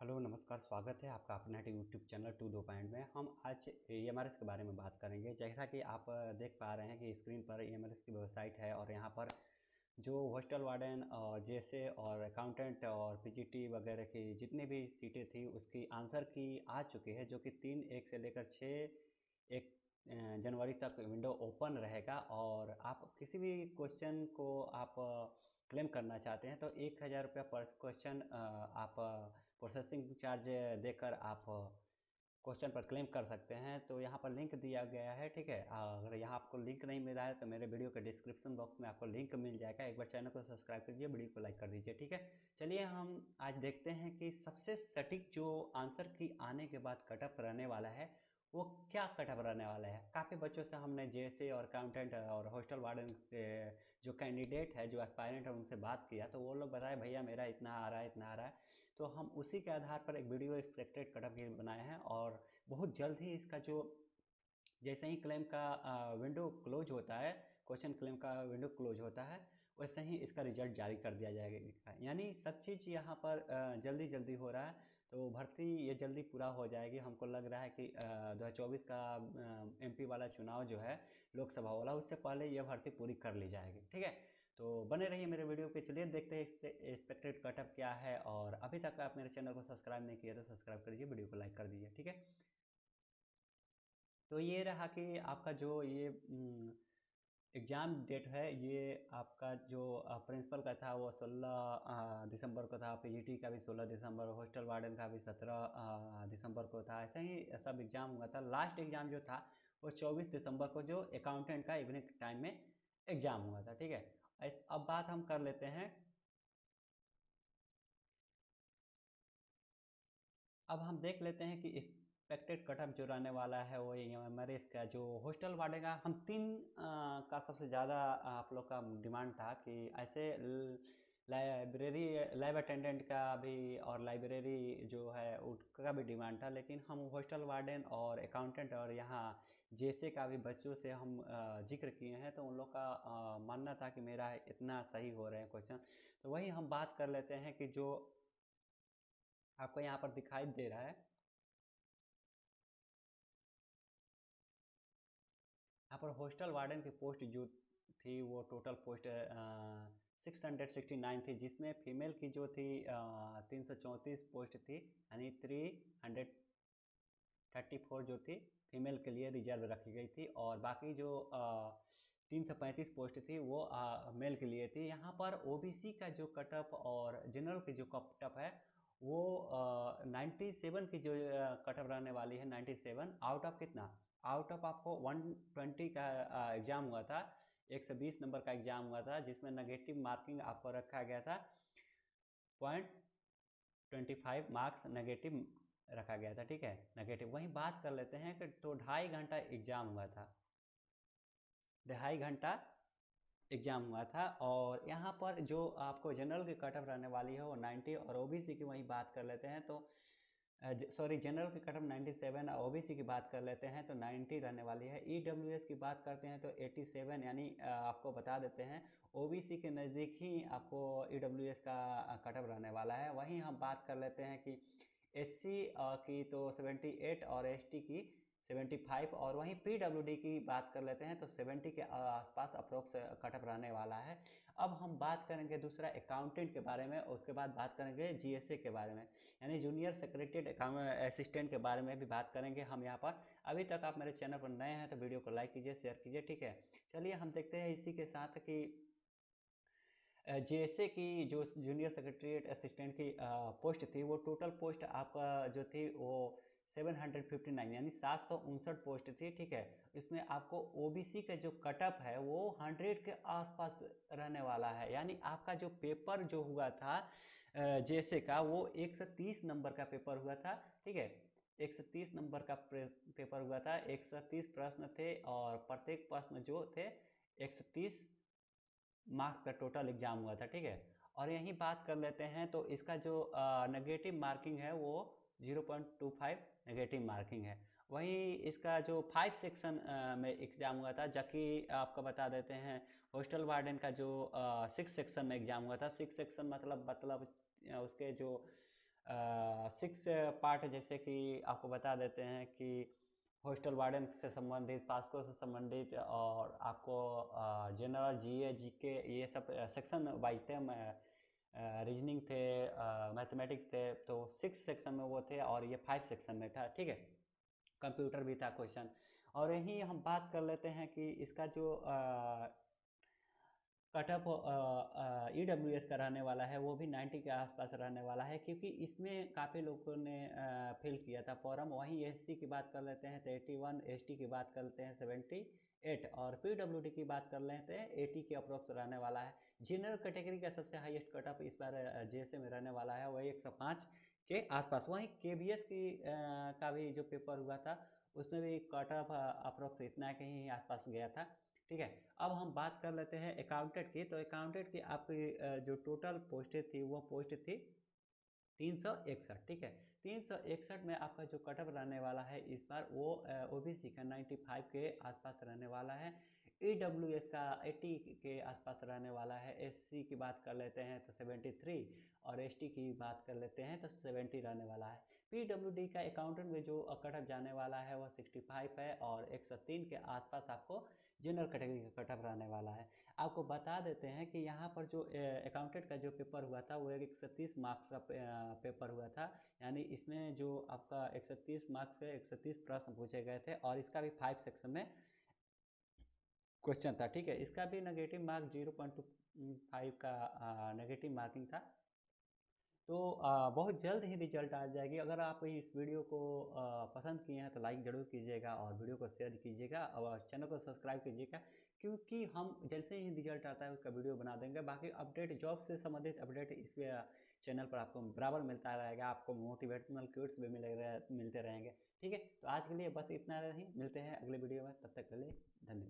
Hello नमस्कार, स्वागत है आपका अपना यूट्यूब चैनल टू दो पॉइंट में। हम आज EMRS के बारे में बात करेंगे। जैसा कि आप देख पा रहे हैं कि स्क्रीन पर EMRS की वेबसाइट है और यहाँ पर जो हॉस्टल वार्डन और जैसे और अकाउंटेंट और PGT वगैरह की जितनी भी सीटें थी उसकी आंसर की आ चुकी है, जो कि 3/1 से लेकर 6/1 जनवरी तक विंडो ओपन रहेगा। और आप किसी भी क्वेश्चन को आप क्लेम करना चाहते हैं तो 1,000 रुपया पर क्वेश्चन आप प्रोसेसिंग चार्ज देकर आप क्वेश्चन पर क्लेम कर सकते हैं। तो यहाँ पर लिंक दिया गया है, ठीक है। अगर यहाँ आपको लिंक नहीं मिला है तो मेरे वीडियो के डिस्क्रिप्शन बॉक्स में आपको लिंक मिल जाएगा। एक बार चैनल को सब्सक्राइब कीजिए, वीडियो को लाइक कर दीजिए, ठीक है। चलिए हम आज देखते हैं कि सबसे सटीक जो आंसर की आने के बाद कटअप रहने वाला है वो क्या कटअप रहने वाला है। काफ़ी बच्चों से हमने जैसे और अकाउंटेंट और हॉस्टल वार्डन के जो कैंडिडेट है, जो एस्पायरेंट है, उनसे बात किया तो वो लोग बताए भैया मेरा इतना आ रहा है, इतना आ रहा है। तो हम उसी के आधार पर एक वीडियो एक्सपेक्टेड कटअप की बनाए हैं और बहुत जल्द ही इसका जो जैसे ही क्लेम का विंडो क्लोज होता है, क्वेश्चन क्लेम का विंडो क्लोज होता है, वैसे ही इसका रिजल्ट जारी कर दिया जाएगा। यानी सब चीज़ यहाँ पर जल्दी जल्दी हो रहा है। तो भर्ती ये जल्दी पूरा हो जाएगी। हमको लग रहा है कि 2024 का MP वाला चुनाव जो है, लोकसभा वाला, उससे पहले यह भर्ती पूरी कर ली जाएगी, ठीक है। तो बने रहिए मेरे वीडियो पे। चलिए देखते हैं इससे एक्सपेक्टेड कटअप क्या है। और अभी तक आप मेरे चैनल को सब्सक्राइब नहीं किया तो सब्सक्राइब कर दीजिए, वीडियो को लाइक कर दीजिए, ठीक है। तो ये रहा कि आपका जो ये एग्ज़ाम डेट है, ये आपका जो प्रिंसिपल का था वो 16 दिसंबर को था, PGT का भी 16 दिसंबर, हॉस्टल वार्डन का भी 17 दिसंबर को था। ऐसे ही सब एग्ज़ाम हुआ था। लास्ट एग्ज़ाम जो था वो 24 दिसंबर को जो अकाउंटेंट का इवनिंग टाइम में एग्ज़ाम हुआ था, ठीक है। अब बात हम कर लेते हैं। अब हम देख लेते हैं कि एक्सपेक्टेड कटअप जो रहने वाला है वो ये हमारे इसका जो हॉस्टल वार्डन का हम तीन का सबसे ज़्यादा आप लोग का डिमांड था कि ऐसे लाइब्रेरी लैब अटेंडेंट का भी और लाइब्रेरी जो है उसका भी डिमांड था। लेकिन हम हॉस्टल वार्डन और अकाउंटेंट और यहाँ जैसे का भी बच्चों से हम जिक्र किए हैं तो उन लोग का मानना था कि मेरा इतना सही हो रहे हैं क्वेश्चन। तो वही हम बात कर लेते हैं कि जो आपको यहाँ पर दिखाई दे रहा है, यहाँ पर हॉस्टल वार्डन की पोस्ट जो थी वो टोटल पोस्ट 669 थी, जिसमें फीमेल की जो थी 334 पोस्ट थी, यानी 334 जो थी फीमेल के लिए रिजर्व रखी गई थी। और बाकी जो 335 पोस्ट थी वो मेल के लिए थी। यहाँ पर OBC का जो कटअप और जनरल की जो कटअप है वो 97 की जो कटअप रहने वाली है। 97 आउट ऑफ कितना, आउट ऑफ आपको 120 का एग्ज़ाम हुआ था, 120 नंबर का एग्ज़ाम हुआ था, जिसमें नेगेटिव मार्किंग आपको रखा गया था 0.25 मार्क्स नेगेटिव रखा गया था, ठीक है, नेगेटिव। वहीं बात कर लेते हैं कि तो 2.5 घंटा एग्ज़ाम हुआ था, 2.5 घंटा एग्ज़ाम हुआ था। और यहाँ पर जो आपको जनरल की कटअप रहने वाली है वो 90, और OBC की वही बात कर लेते हैं तो सॉरी, जनरल की कटअप 97, OBC की बात कर लेते हैं तो 90 रहने वाली है। EWS की बात करते हैं तो 87, यानी आपको बता देते हैं OBC के नज़दीक ही आपको EWS का कटअप रहने वाला है। वहीं हम बात कर लेते हैं कि SC की तो 78 और ST की 75, और वहीं PWD की बात कर लेते हैं तो 70 के आसपास अप्रोक्स कटअप रहने वाला है। अब हम बात करेंगे दूसरा अकाउंटेंट के बारे में, उसके बाद बात करेंगे GSA के बारे में, यानी जूनियर सेक्रेटरीट असिस्टेंट के बारे में भी बात करेंगे हम यहाँ पर। अभी तक आप मेरे चैनल पर नए हैं तो वीडियो को लाइक कीजिए, शेयर कीजिए, ठीक है। चलिए हम देखते हैं इसी के साथ कि जैसे कि जो जूनियर सेक्रेटरीट असिस्टेंट की पोस्ट थी वो टोटल पोस्ट आपका जो थी वो 759, यानी 759 पोस्ट थी, ठीक है। इसमें आपको OBC का जो कटअप है वो 100 के आसपास रहने वाला है। यानी आपका जो पेपर जो हुआ था जैसे का वो 130 नंबर का पेपर हुआ था, ठीक है। 130 नंबर का पेपर हुआ था, 130 प्रश्न थे और प्रत्येक प्रश्न जो थे 130 मार्क्स का टोटल एग्जाम हुआ था, ठीक है। और यहीं बात कर लेते हैं तो इसका जो नेगेटिव मार्किंग है वो 0.25 नेगेटिव मार्किंग है। वहीं इसका जो 5 सेक्शन में एग्ज़ाम हुआ था, जबकि आपको बता देते हैं हॉस्टल वार्डन का जो 6 सेक्शन में एग्ज़ाम हुआ था। 6 सेक्शन मतलब उसके जो 6 पार्ट जैसे कि आपको बता देते हैं कि हॉस्टल वार्डन से संबंधित, पास्को से संबंधित, और आपको जनरल जीए जीके ये सब सेक्शन वाइज थे, रीजनिंग थे, मैथमेटिक्स थे, तो 6 सेक्शन में वो थे और ये 5 सेक्शन में था, ठीक है। कंप्यूटर भी था क्वेश्चन। और यहीं हम बात कर लेते हैं कि इसका जो कट ऑफ EWS का रहने वाला है वो भी 90 के आसपास रहने वाला है, क्योंकि इसमें काफ़ी लोगों ने फिल किया था फॉर्म। वहीं SC की बात कर लेते हैं तो 81, ST की बात कर लेते हैं 78, और PWD की बात कर लेते हैं 80 के अप्रोक्स रहने वाला है। जनरल कैटेगरी का सबसे हाईएस्ट कट ऑफ इस बार JSA में रहने वाला है, वही 105 के आसपास। वहीं KBS की का भी जो पेपर हुआ था उसमें भी कट ऑफ अप्रोक्स इतना के ही आसपास गया था, ठीक है। अब हम बात कर लेते हैं अकाउंटेंट की। तो अकाउंटेंट की आपकी जो टोटल पोस्टें थी वो पोस्ट थी 361, ठीक है। 361 में आपका जो कटअप रहने वाला है इस बार वो OBC का 95 के आसपास रहने वाला है। EWS का 80 के आसपास रहने वाला है। SC की बात कर लेते हैं तो 73, और ST की बात कर लेते हैं तो 70 रहने वाला है। PWD का अकाउंटेंट में जो कटअप जाने वाला है वो 65 है, और 103 के आसपास आपको जनरल कैटेगरी का कटअप रहने वाला है। आपको बता देते हैं कि यहाँ पर जो अकाउंटेंट का जो पेपर हुआ था वो 130 मार्क्स का पेपर हुआ था, यानी इसमें जो आपका 130 मार्क्स के 130 प्रश्न पूछे गए थे, और इसका भी 5 सेक्शन में क्वेश्चन था, ठीक है। इसका भी नेगेटिव मार्क 0.25 का नेगेटिव मार्किंग था। तो बहुत जल्द ही रिजल्ट आ जाएगी। अगर आप इस वीडियो को पसंद किए हैं तो लाइक ज़रूर कीजिएगा, और वीडियो को शेयर कीजिएगा, और चैनल को सब्सक्राइब कीजिएगा, क्योंकि हम जैसे ही रिजल्ट आता है उसका वीडियो बना देंगे। बाकी अपडेट, जॉब से संबंधित अपडेट इस चैनल पर आपको बराबर मिलता रहेगा। आपको मोटिवेशनल क्विट्स भी मिलते रहेंगे, ठीक है। तो आज के लिए बस इतना ही, मिलते हैं अगले वीडियो में, तब तक के लिए धन्यवाद।